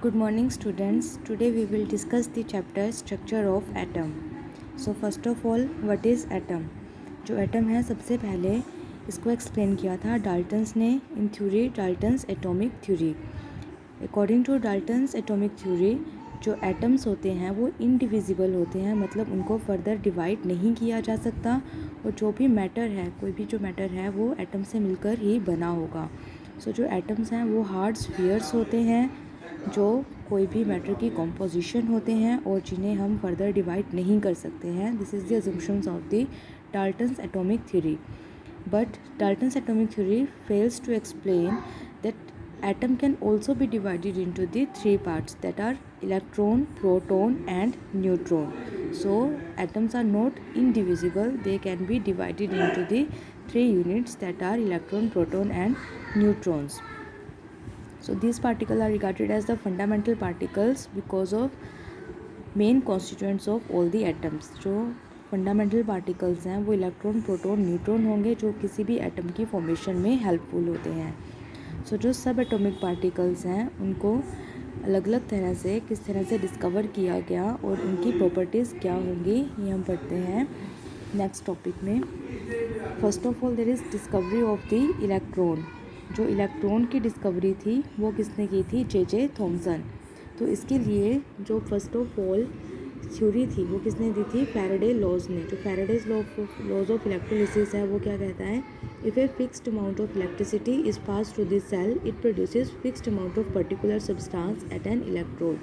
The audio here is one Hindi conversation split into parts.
Good morning students. Today we will discuss the chapter structure of atom. So first of all, what is atom? जो atom है सबसे पहले इसको एक्सप्लेन किया था डाल्टन्स ने in theory Dalton's atomic theory. According to Dalton's atomic theory जो एटम्स होते हैं वो इनडिविजिबल होते हैं, मतलब उनको फर्दर डिवाइड नहीं किया जा सकता और जो भी मैटर है, कोई भी जो मैटर है वो एटम से मिलकर ही बना होगा। सो जो एटम्स हैं वो हार्ड स्फीयर्स होते हैं जो कोई भी मैटर की कॉम्पोजिशन होते हैं और जिन्हें हम फर्दर डिवाइड नहीं कर सकते हैं। This is the assumptions of the Dalton's atomic theory. But Dalton's atomic theory fails to explain that atom can also be divided into the three parts that are electron, proton and neutron. So atoms are not indivisible, they can be divided into the three units that are electron, proton and neutrons. So these particles are regarded as the fundamental particles because of main constituents of all the atoms. जो फंडामेंटल पार्टिकल्स हैं वो इलेक्ट्रॉन, प्रोटॉन, न्यूट्रॉन होंगे जो किसी भी एटम की फॉर्मेशन में हेल्पफुल होते हैं। सो जो सब एटॉमिक पार्टिकल्स हैं उनको अलग अलग तरह से किस तरह से डिस्कवर किया गया और उनकी प्रॉपर्टीज़ क्या होंगी ये हम पढ़ते हैं नेक्स्ट टॉपिक में। First of all there is discovery of the electron. जो इलेक्ट्रॉन की डिस्कवरी थी वो किसने की थी? J Thomson. तो इसके लिए जो फर्स्ट ऑफ ऑल थ्योरी थी वो किसने दी थी? फैराडे लॉज ने। जो फैराडेज लॉज ऑफ इलेक्ट्रोलिसिस है वो क्या कहता है? If a fixed amount of electricity is pass through this cell it produces fixed amount of particular substance at an electrode.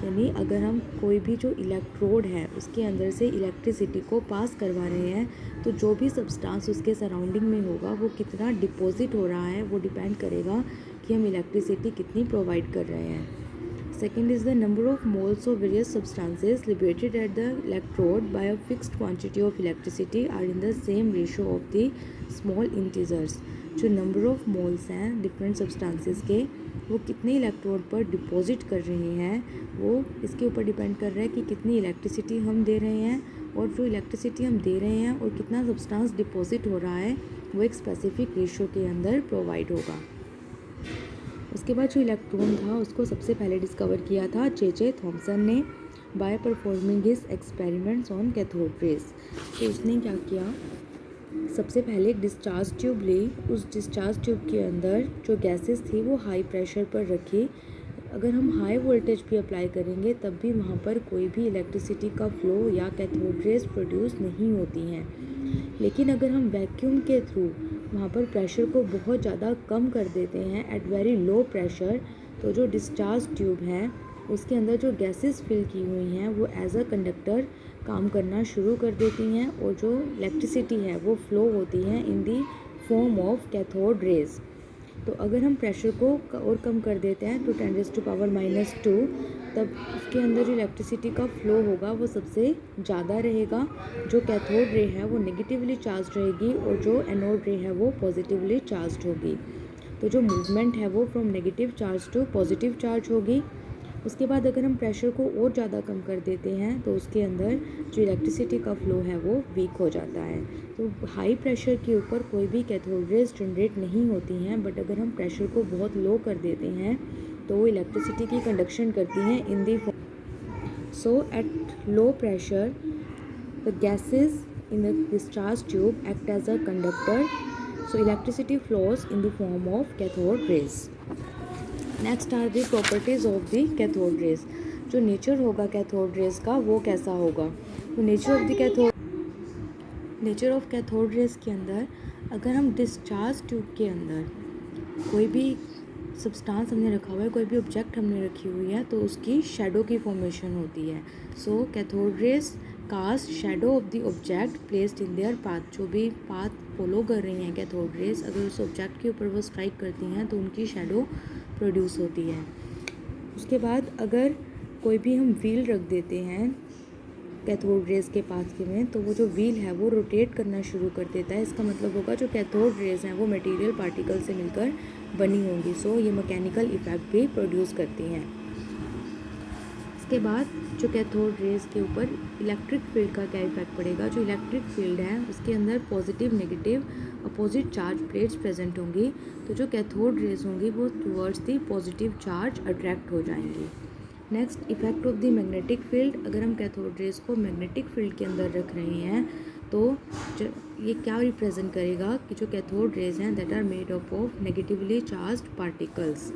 यानी अगर हम कोई भी जो इलेक्ट्रोड है उसके अंदर से इलेक्ट्रिसिटी को पास करवा रहे हैं तो जो भी सब्सटेंस उसके सराउंडिंग में होगा वो कितना डिपॉजिट हो रहा है वो डिपेंड करेगा कि हम इलेक्ट्रिसिटी कितनी प्रोवाइड कर रहे हैं। Second is the number of moles of various substances liberated at the electrode by a fixed quantity of electricity are in the same ratio of the small integers. जो number of moles हैं different substances के वो कितने इलेक्ट्रोड पर डिपॉजिट कर रहे हैं वो इसके ऊपर डिपेंड कर रहा है कि कितनी इलेक्ट्रिसिटी हम दे रहे हैं और जो इलेक्ट्रिसिटी हम दे रहे हैं और कितना सब्सटेंस डिपॉजिट हो रहा है वो एक स्पेसिफिक रेशियो के अंदर प्रोवाइड होगा। उसके बाद जो इलेक्ट्रॉन था उसको सबसे पहले डिस्कवर किया था जे थॉमसन ने by performing his experiments on cathode rays. तो उसने क्या किया, सबसे पहले एक डिस्चार्ज ट्यूब ली, उस डिस्चार्ज ट्यूब के अंदर जो गैसेस थी वो हाई प्रेशर पर रखी। अगर हम हाई वोल्टेज भी अप्लाई करेंगे तब भी वहाँ पर कोई भी इलेक्ट्रिसिटी का फ्लो या कैथोड रेज प्रोड्यूस नहीं होती हैं। लेकिन अगर हम वैक्यूम के थ्रू वहाँ पर प्रेशर को बहुत ज़्यादा कम कर देते हैं एट वेरी लो प्रेशर, तो जो डिस्चार्ज ट्यूब है उसके अंदर जो गैसेस फिल की हुई हैं वो एज अ कंडक्टर काम करना शुरू कर देती हैं और जो इलेक्ट्रिसिटी है वो फ्लो होती है in the form of cathode rays. तो अगर हम प्रेशर को और कम कर देते हैं तो 10⁻⁻², तब उसके अंदर जो इलेक्ट्रिसिटी का फ्लो होगा वो सबसे ज़्यादा रहेगा। जो कैथोड रे है वो नेगेटिवली चार्ज रहेगी और जो एनोड रे है वो पॉजिटिवली चार्ज होगी। तो जो मूवमेंट है वो from negative charge to positive charge होगी। उसके बाद अगर हम प्रेशर को और ज़्यादा कम कर देते हैं तो उसके अंदर जो इलेक्ट्रिसिटी का फ्लो है वो वीक हो जाता है। तो हाई प्रेशर के ऊपर कोई भी कैथोड रेज जनरेट नहीं होती हैं, बट अगर हम प्रेशर को बहुत लो कर देते हैं तो वो इलेक्ट्रिसिटी की कंडक्शन करती हैं in the so at low pressure the gases in the discharge tube act as a conductor, so electricity flows in the form of cathode rays. Next are the properties of the cathode rays. जो नेचर होगा कैथोड रेज का वो कैसा होगा? तो नेचर ऑफ कैथोड रेज के अंदर अगर हम डिस्चार्ज ट्यूब के अंदर कोई भी सब्सटेंस हमने रखा हुआ है, कोई भी ऑब्जेक्ट हमने रखी हुई है तो उसकी शेडो की फॉर्मेशन होती है। So cathode rays cast shadow of the object placed in their path. जो भी पाथ फॉलो कर रही हैं कैथोड रेज, अगर उस ऑब्जेक्ट के ऊपर वो स्ट्राइक करती हैं तो उनकी शेडो प्रोड्यूस होती है। उसके बाद अगर कोई भी हम व्हील रख देते हैं कैथोड रेज के पास के में तो वो जो व्हील है वो रोटेट करना शुरू कर देता है। इसका मतलब होगा जो कैथोड रेज हैं वो मटेरियल पार्टिकल से मिलकर बनी होंगी। सो ये मैकेनिकल इफेक्ट भी प्रोड्यूस करती हैं। इसके बाद जो कैथोड रेज के ऊपर इलेक्ट्रिक फील्ड का क्या इफेक्ट पड़ेगा? जो इलेक्ट्रिक फील्ड है उसके अंदर positive negative opposite charge plates present होंगी तो जो कैथोड रेज होंगी वो towards the positive charge attract हो जाएंगी। Next effect of the magnetic field. अगर हम कैथोड रेज को मैग्नेटिक फील्ड के अंदर रख रहे हैं तो ये क्या रिप्रेजेंट करेगा कि जो कैथोड रेज हैं that are made up of negatively charged particles.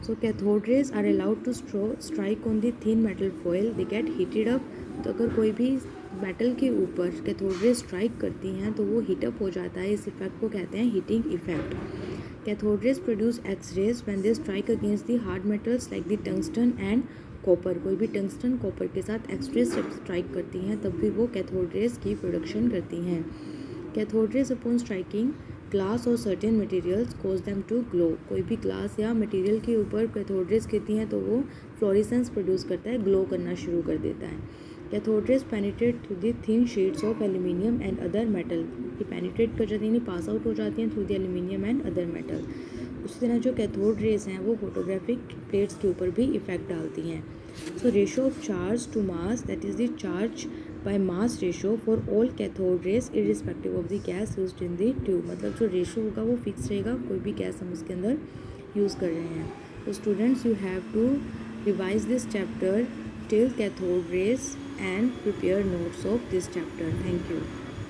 So cathode rays are allowed to strike on the thin metal foil, they get heated up. तो अगर कोई भी मेटल के ऊपर कैथोड रेज स्ट्राइक करती हैं तो वो हीटअप हो जाता है। इस इफेक्ट को कहते हैं heating effect. Cathode rays produce X rays when they strike against the hard metals like the tungsten and copper. कोई भी टंगस्टन कॉपर के साथ एक्स रेज जब स्ट्राइक करती हैं तब भी वो कैथोड रेज की प्रोडक्शन करती हैं। Cathode rays upon striking glass और certain materials cause them to glow. कोई भी ग्लास या मटेरियल के ऊपर कैथोड रेज गिरती हैं तो वो फ्लोरेसेंस प्रोड्यूस करता है, ग्लो करना शुरू कर देता है। Cathode rays penetrate through the thin sheets of aluminium and other metal. ये पेनिट्रेट कर जाती हैं, पास आउट हो जाती हैं through the aluminium and other metal. उसी तरह जो कैथोड रेज हैं वो फोटोग्राफिक प्लेट्स के ऊपर भी इफेक्ट डालती हैं। So ratio of charge to mass that is the charge by mass ratio for all cathode rays irrespective of the gas used in the tube. मतलब जो रेशो होगा वो फिक्स रहेगा, कोई भी गैस हम उसके अंदर यूज़ कर रहे हैं। तो students you have to revise this chapter till cathode rays and prepare notes of this chapter. Thank you.